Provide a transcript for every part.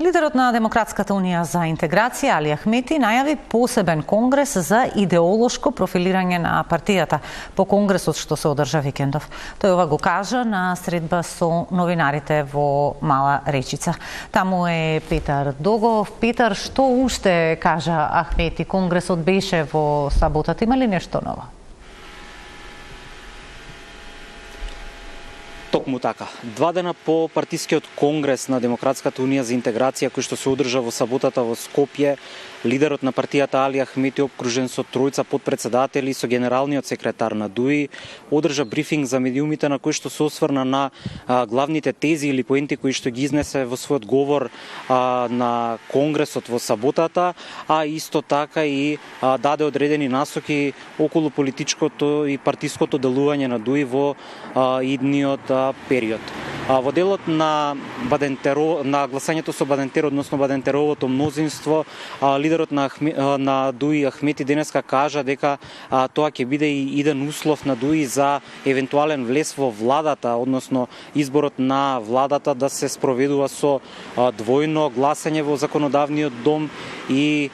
Лидерот на Демократската унија за интеграција Али Ахмети најави посебен конгрес за идеолошко профилирање на партијата по конгресот што се одржа викендов. Тој ова го кажа на средба со новинарите во Мала Речица. Таму е Петар Догов. Петар, што уште кажа Ахмети? Конгресот беше во саботата, има ли нешто ново? Токму така. 2 дена по партискиот конгрес на Демократската унија за интеграција кој што се одржа во саботата во Скопје, лидерот на партијата Али Ахмети, обкружен со тројца потпредседатели со генералниот секретар на ДУИ, одржа брифинг за медиумите на кој што се осврна на главните тези или поенти кои што ги изнесе во својот говор на конгресот во саботата, а исто така и даде одредени насоки околу политичкото и партиското делување на ДУИ во идниот период. Во делот на гласањето со Бадентер, односно Бадентеровото мнозинство, лидерот на ДУИ Ахмети денеска кажа дека тоа ќе биде и иден услов на ДУИ за евентуален влез во владата, односно изборот на владата да се спроведува со двојно гласање во законодавниот дом и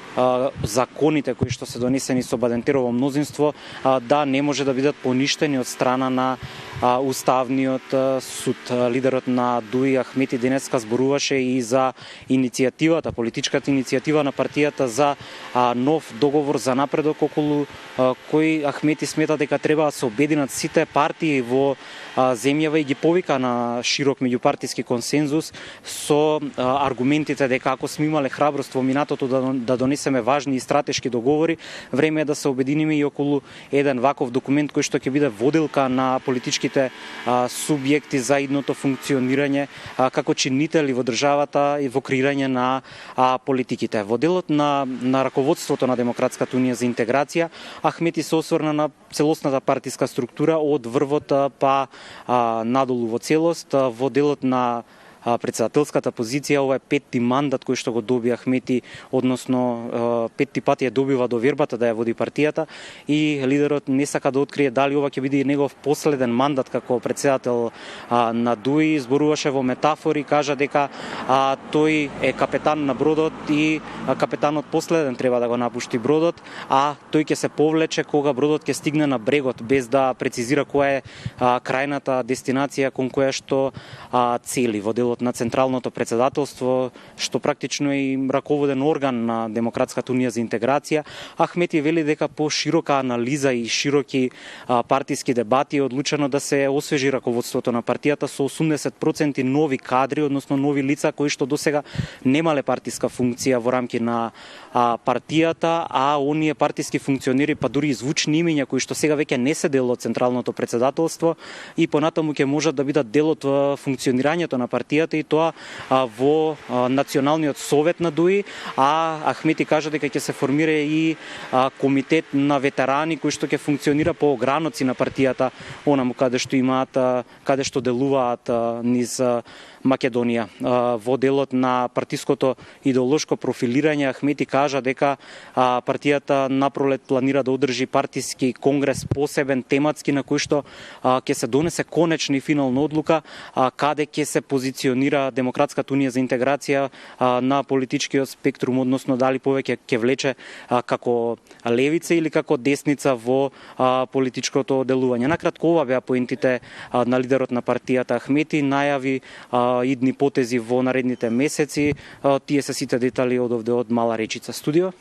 законите кои што се донесени со Бадентерово мнозинство да не може да бидат поништени од страна на Уставниот суд. Лидерот на ДУИ Ахмети денеска зборуваше и за иницијативата, политичката иницијатива на партијата за нов договор за напредок, околу кој Ахмети смета дека треба да се обединат сите партии во земјава и ги повика на широк меѓупартиски консензус со аргументите дека ако сме имале храброст во минатото да донесеме важни и стратешки договори, време е да се обединиме и околу еден ваков документ кој што ќе биде водилка на политичките субјекти за идното функционирање како чинители во државата и во креирање на политиките. Во делот на раководството на Демократската унија за интеграција, Ахмети се осврна на целосната партиска структура од врвот па надолу во целост. Во делот на председателската позиција, ова е 5ти мандат кој што го доби Ахмети, односно 5ти пати ја добива довербата да ја води партијата, и лидерот не сака да открие дали ова ќе биде и негов последен мандат како председател на ДУИ. Зборуваше во метафори, кажа дека тој е капетан на бродот и капетанот последен треба да го напушти бродот, а тој ќе се повлече кога бродот ќе стигне на брегот, без да прецизира која е крајната дестинација кон која што цели. Во делот на Централното председателство, што практично е и раководен орган на Демократската унија за интеграција, Ахмети вели дека по широка анализа и широки партиски дебати е одлучено да се освежи раководството на партијата со 80% нови кадри, односно нови лица кои што досега немале партиска функција во рамки на партијата, а оние партиски функционери, па дури и звучни имиња кои што сега веќе не се дел од Централното председателство и понатаму ќе можат да бидат дел од функционирањето на партијата, и тоа во Националниот совет на ДУИ, а Ахмети кажа дека ќе се формира и комитет на ветерани кои што ќе функционира по ограноци на партијата, онаму каде што делуваат низ Македонија. Во делот на партиското идеолошко профилирање, Ахмети кажа дека партијата напролет планира да одржи партиски конгрес посебен тематски на кој што ќе се донесе конечна и финална одлука каде ќе се позиционира Демократската унија за интеграција на политичкиот спектрум, односно дали повеќе ќе влече како левица или како десница во политичкото делување. Накратко, ова беа поентите на лидерот на партијата Ахмети, најави идни потези во наредните месеци. Тие се сите детали од овде од Мала Речица. Студио.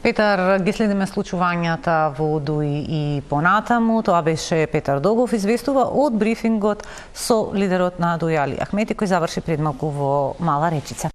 Петар, ги следиме случувањата во ДУИ и понатаму. Тоа беше Петар Догов, известува од брифингот со лидерот на ДУИ Али Ахмети, кој заврши пред малку во Мала Речица.